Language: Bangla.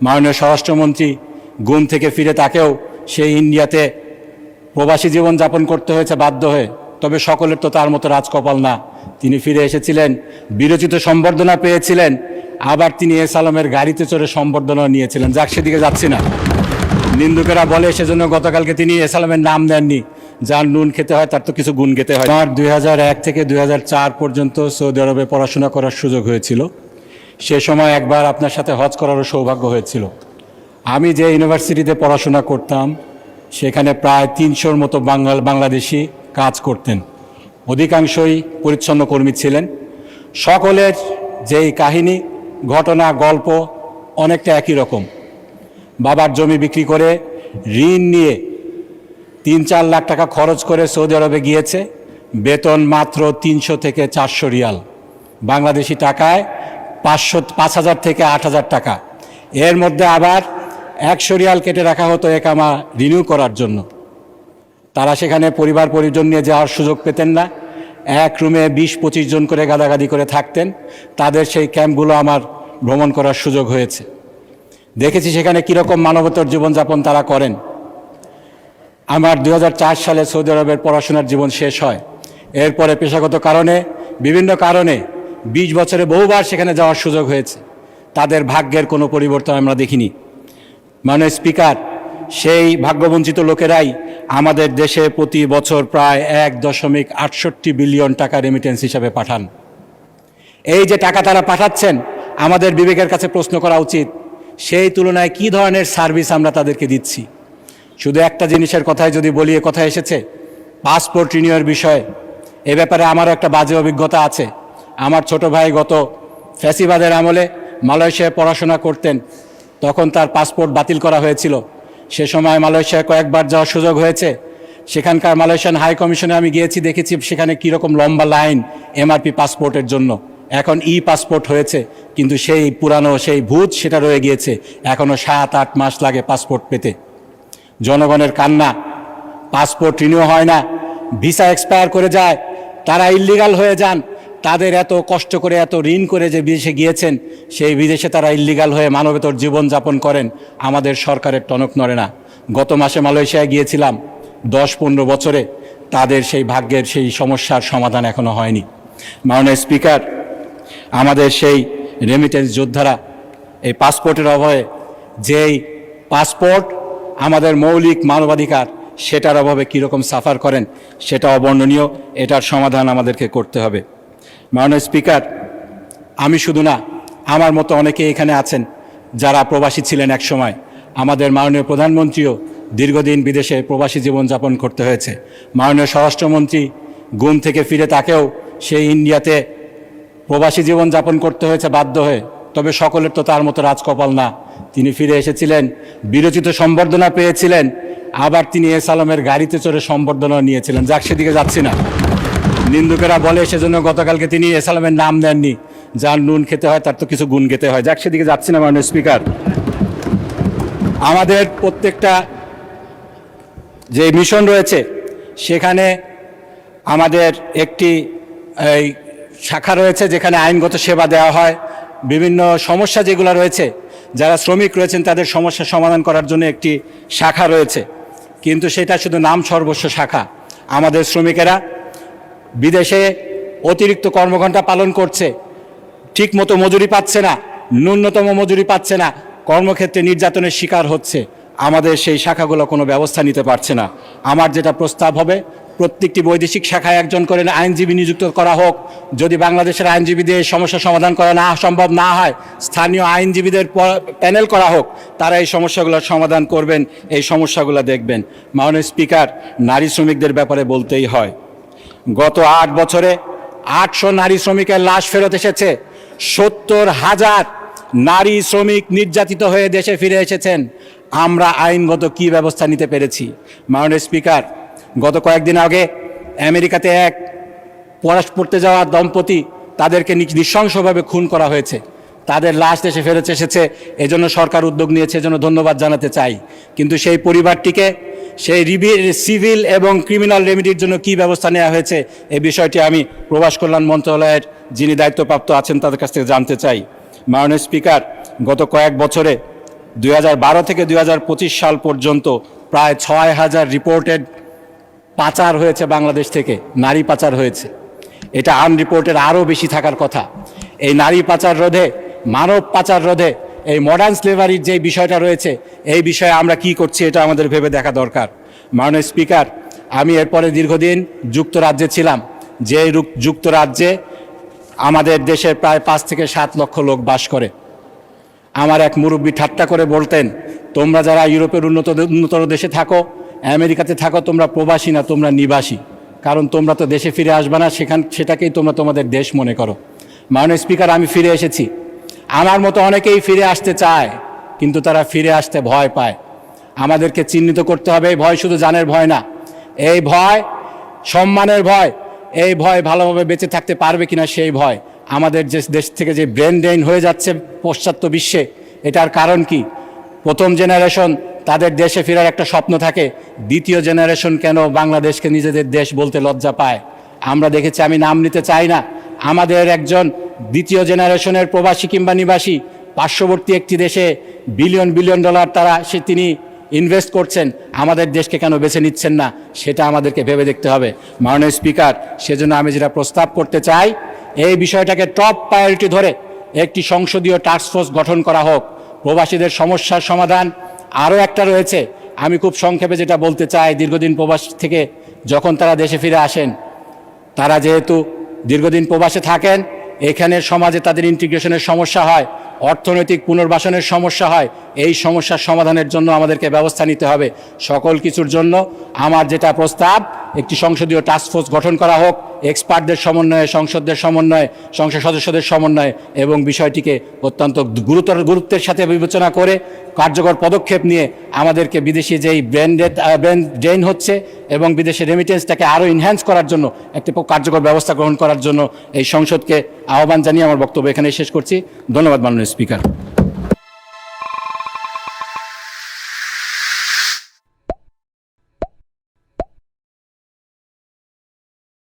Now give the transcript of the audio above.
মাননীয় স্বরাষ্ট্রমন্ত্রী গুম থেকে ফিরে তাকেও সেই ইন্ডিয়াতে প্রবাসী জীবন যাপন করতে হয়েছে বাধ্য হয়ে। তবে সকলের তো তার মতো রাজকপাল না। তিনি ফিরে এসেছিলেন, বিরচিত সম্বর্ধনা পেয়েছিলেন, আবার তিনি এস আলমের গাড়িতে চড়ে সম্বর্ধনা নিয়েছিলেন। যাক, সেদিকে যাচ্ছি না। নিন্দুকেরা বলে সেজন্য গতকালকে তিনি এস আলমের নাম দেননি। যার নুন খেতে হয় তার তো কিছু গুণ খেতে হয়। আমার 2001 থেকে 2004 পর্যন্ত সৌদি আরবে পড়াশোনা করার সুযোগ হয়েছিল। সে সময় একবার আপনার সাথে হজ করারও সৌভাগ্য হয়েছিল। আমি যে ইউনিভার্সিটিতে পড়াশোনা করতাম সেখানে প্রায় 300-র মতো বাংলাদেশি কাজ করতেন। অধিকাংশই পরিচ্ছন্ন কর্মী ছিলেন। সকলের যেই কাহিনী, ঘটনা, গল্প অনেকটা একই রকম। বাবার জমি বিক্রি করে ঋণ নিয়ে 3-4 লাখ টাকা খরচ করে সৌদি আরবে গিয়েছে। বেতন মাত্র 300 থেকে 400 রিয়াল, বাংলাদেশি টাকায় 5,000 থেকে 8,000 টাকা। এর মধ্যে আবার 100 রিয়াল কেটে রাখা হতো একামা রিনিউ করার জন্য। তারা সেখানে পরিবার পরিজন নিয়ে যাওয়ার সুযোগ পেতেন না। এক রুমে 20-25 জন করে গাদাগাদি করে থাকতেন। তাদের সেই ক্যাম্পগুলো আমার ভ্রমণ করার সুযোগ হয়েছে। দেখেছি সেখানে কীরকম মানবতর জীবনযাপন তারা করেন। আমার 2004 সালে সৌদি আরবের পড়াশোনার জীবন শেষ হয়। এরপরে পেশাগত কারণে, বিভিন্ন কারণে 20 বছরে বহুবার সেখানে যাওয়ার সুযোগ হয়েছে। তাদের ভাগ্যের কোনো পরিবর্তন আমরা দেখিনি। মাননীয় স্পিকার, সেই ভাগ্যবঞ্চিত লোকেরাই আমাদের দেশে প্রতি বছর প্রায় 1.68 বিলিয়ন টাকা রেমিটেন্স হিসাবে পাঠান। এই যে টাকা তারা পাঠাচ্ছেন, আমাদের বিবেকের কাছে প্রশ্ন করা উচিত, সেই তুলনায় কী ধরনের সার্ভিস আমরা তাদেরকে দিচ্ছি। শুধু একটা জিনিসের কথায় যদি বলি, কথা এসেছে পাসপোর্ট রিনিউয়ের বিষয়ে। এ ব্যাপারে আমারও একটা বাজে অভিজ্ঞতা আছে। আমার ছোট ভাই গত ফ্যাসিবাদের আমলে মালয়েশিয়ায় পড়াশোনা করতেন। তখন তার পাসপোর্ট বাতিল করা হয়েছিল। সে সময় মালয়েশিয়ায় কয়েকবার যাওয়ার সুযোগ হয়েছে। সেখানকার মালয়েশিয়ান হাই কমিশনে আমি গিয়েছি, দেখেছি সেখানে কীরকম লম্বা লাইন এমআরপি পাসপোর্টের জন্য। এখন পাসপোর্ট হয়েছে, কিন্তু সেই পুরানো সেই ভূত সেটা রয়ে গিয়েছে। এখনও 7-8 মাস লাগে পাসপোর্ট পেতে। জনগণের কান্না, পাসপোর্ট রিনিউ হয় না, ভিসা এক্সপায়ার করে যায়, তারা ইল্লিগাল হয়ে যান। তাদের এত কষ্ট করে, এত ঋণ করে যে বিদেশে গিয়েছেন, সেই বিদেশে তারা ইল্লিগাল হয়ে মানবেতর জীবনযাপন করেন। আমাদের সরকারের টনক নড়ে না। গত মাসে মালয়েশিয়ায় গিয়েছিলাম। 10-15 বছরে তাদের সেই ভাগ্যের সেই সমস্যার সমাধান এখনো হয়নি। মাননীয় স্পিকার, আমাদের সেই রেমিটেন্স যোদ্ধারা এই পাসপোর্টের অভাবে, যেই পাসপোর্ট আমাদের মৌলিক মানবাধিকার, সেটার অভাবে কীরকম সাফার করেন সেটা অবর্ণনীয়। এটার সমাধান আমাদেরকে করতে হবে। মাননীয় স্পিকার, আমি শুধু না, আমার মতো অনেকে এখানে আছেন যারা প্রবাসী ছিলেন এক সময়। আমাদের মাননীয় প্রধানমন্ত্রীও দীর্ঘদিন বিদেশে প্রবাসী জীবনযাপন করতে হয়েছে। মাননীয় স্বরাষ্ট্রমন্ত্রী গুম থেকে ফিরে তাকেও সেই ইন্ডিয়াতে প্রবাসী জীবনযাপন করতে হয়েছে বাধ্য হয়ে। তবে সকলের তো তার মতো রাজকপাল না। তিনি ফিরে এসেছিলেন, বিরচিত সম্বর্ধনা পেয়েছিলেন, আবার তিনি এস আলমের গাড়িতে চড়ে সম্বর্ধনা নিয়েছিলেন। যাক, সেদিকে যাচ্ছি না। নিন্দুকেরা বলে সেজন্য গতকালকে তিনি এস আলমের নাম দেননি। যার নুন খেতে হয় তার তো কিছু গুণ খেতে হয়। যাক, সেদিকে যাচ্ছি না। মাননীয় স্পিকার, আমাদের প্রত্যেকটা যে মিশন রয়েছে সেখানে আমাদের একটি শাখা রয়েছে যেখানে আইনগত সেবা দেওয়া হয়। বিভিন্ন সমস্যা যেগুলো রয়েছে, যারা শ্রমিক রয়েছেন তাদের সমস্যা সমাধান করার জন্য একটি শাখা রয়েছে, কিন্তু সেটা শুধু নাম সর্বস্ব শাখা। আমাদের শ্রমিকেরা বিদেশে অতিরিক্ত কর্মঘণ্টা পালন করছে, ঠিকমতো মজুরি পাচ্ছে না, ন্যূনতম মজুরি পাচ্ছে না, কর্মক্ষেত্রে নির্যাতনের শিকার হচ্ছে। আমাদের সেই শাখাগুলো কোনো ব্যবস্থা নিতে পারছে না। আমার যেটা প্রস্তাব হবে, প্রত্যেকটি বৈদেশিক শাখায় একজন করে আইনজীবী নিযুক্ত করা হোক। যদি বাংলাদেশের আইনজীবীদের সমস্যা সমাধান করা সম্ভব না হয়, স্থানীয় আইনজীবীদের প্যানেল করা হোক। তারা এই সমস্যাগুলোর সমাধান করবেন, এই সমস্যাগুলো দেখবেন। মাননীয় স্পিকার, নারী শ্রমিকদের ব্যাপারে বলতেই হয়, গত 8 বছরে 800 নারী শ্রমিকের লাশ ফেরত এসেছে। 70,000 নারী শ্রমিক নির্যাতিত হয়ে দেশে ফিরে এসেছেন। আমরা আইনগত কি ব্যবস্থা নিতে পেরেছি? মাননীয় স্পিকার, গত কয়েকদিন আগে আমেরিকাতে এক পড়তে যাওয়া দম্পতি, তাদেরকে নৃশংসভাবে খুন করা হয়েছে। তাদের লাশ দেশে ফেরত এসেছে, এজন্য সরকার উদ্যোগ নিয়েছে, এজন্য ধন্যবাদ জানাতে চাই। কিন্তু সেই পরিবারটিকে সেই সিভিল এবং ক্রিমিনাল রেমিডির জন্য কি ব্যবস্থা নেওয়া হয়েছে, এই বিষয়টি আমি প্রবাস কল্যাণ মন্ত্রণালয়ের যিনি দায়িত্বপ্রাপ্ত আছেন তাদের কাছ থেকে জানতে চাই। মাননীয় স্পিকার, গত কয়েক বছরে 2012 থেকে 2025 সাল পর্যন্ত প্রায় 6,000 রিপোর্টেড পাচার হয়েছে বাংলাদেশ থেকে, নারী পাচার হয়েছে। এটা আনরিপোর্টেড আরও বেশি থাকার কথা। এই নারী পাচার রোধে, মানব পাচার রোধে, এই মডার্ন স্লেভারির যে বিষয়টা রয়েছে, এই বিষয়ে আমরা কি করছি এটা আমাদের ভেবে দেখা দরকার। মাননীয় স্পিকার, আমি এরপরে দীর্ঘদিন যুক্তরাজ্যে ছিলাম, যে যুক্তরাজ্যে আমাদের দেশের প্রায় 5 থেকে 7 লক্ষ লোক বাস করে। আমার এক মুরব্বী ঠাট্টা করে বলতেন, তোমরা যারা ইউরোপের উন্নতর দেশে থাকো, আমেরিকাতে থাকো, তোমরা প্রবাসী না, তোমরা নিবাসী। কারণ তোমরা তো দেশে ফিরে আসবে না, সেটাকেই তোমরা তোমাদের দেশ মনে করো। মাননীয় স্পিকার, আমি ফিরে এসেছি। আমার মতো অনেকেই ফিরে আসতে চায়, কিন্তু তারা ফিরে আসতে ভয় পায়। আমাদেরকে চিহ্নিত করতে হবে, এই ভয় শুধু জানের ভয় না, এই ভয় সম্মানের ভয়, এই ভয় ভালোভাবে বেঁচে থাকতে পারবে কিনা সেই ভয়। আমাদের যে দেশ থেকে যে ব্রেন ড্রেন হয়ে যাচ্ছে পাশ্চাত্য বিশ্বে, এটার কারণ কি? প্রথম জেনারেশন তাদের দেশে ফেরার একটা স্বপ্ন থাকে, দ্বিতীয় জেনারেশন কেন বাংলাদেশকে নিজেদের দেশ বলতে লজ্জা পায়? আমরা দেখেছি, আমি নাম নিতে চাই না, আমাদের একজন দ্বিতীয় জেনারেশনের প্রবাসী কিংবা নিবাসী পার্শ্ববর্তী একটি দেশে বিলিয়ন বিলিয়ন ডলার তিনি ইনভেস্ট করছেন, আমাদের দেশকে কেন বেছে নিচ্ছেন না? সেটা আমাদেরকে ভেবে দেখতে হবে। মাননীয় স্পিকার, সেজন্য আমি যেটা প্রস্তাব করতে চাই, এই বিষয়টাকে টপ প্রায়োরিটি ধরে একটি সংসদীয় টাস্কফোর্স গঠন করা হোক। প্রবাসীদের সমস্যার সমাধান আরও একটা রয়েছে, আমি খুব সংক্ষেপে যেটা বলতে চাই। দীর্ঘদিন প্রবাস থেকে যখন তারা দেশে ফিরে আসেন, তারা যেহেতু দীর্ঘদিন প্রবাসে থাকেন, এখানের সমাজে তাদের ইন্টিগ্রেশনের সমস্যা হয়, অর্থনৈতিক পুনর্বাসনের সমস্যা হয়। এই সমস্যার সমাধানের জন্য আমাদেরকে ব্যবস্থা নিতে হবে। সকল কিছুর জন্য আমার যেটা প্রস্তাব, একটি সংসদীয় টাস্কফোর্স গঠন করা হোক, এক্সপার্টদের সমন্বয়ে, সংসদের সমন্বয়ে, সংসদ সদস্যদের সমন্বয়ে, এবং বিষয়টিকে অত্যন্ত গুরুত্বের সাথে বিবেচনা করে কার্যকর পদক্ষেপ নিয়ে আমাদেরকে বিদেশি যেই ব্রেন ড্রেন হচ্ছে এবং বিদেশি রেমিটেন্সটাকে আরও এনহ্যান্স করার জন্য একটি কার্যকর ব্যবস্থা গ্রহণ করার জন্য এই সংসদকে আহ্বান জানিয়ে আমার বক্তব্য এখানে শেষ করছি। ধন্যবাদ মাননীয় স্পিকার।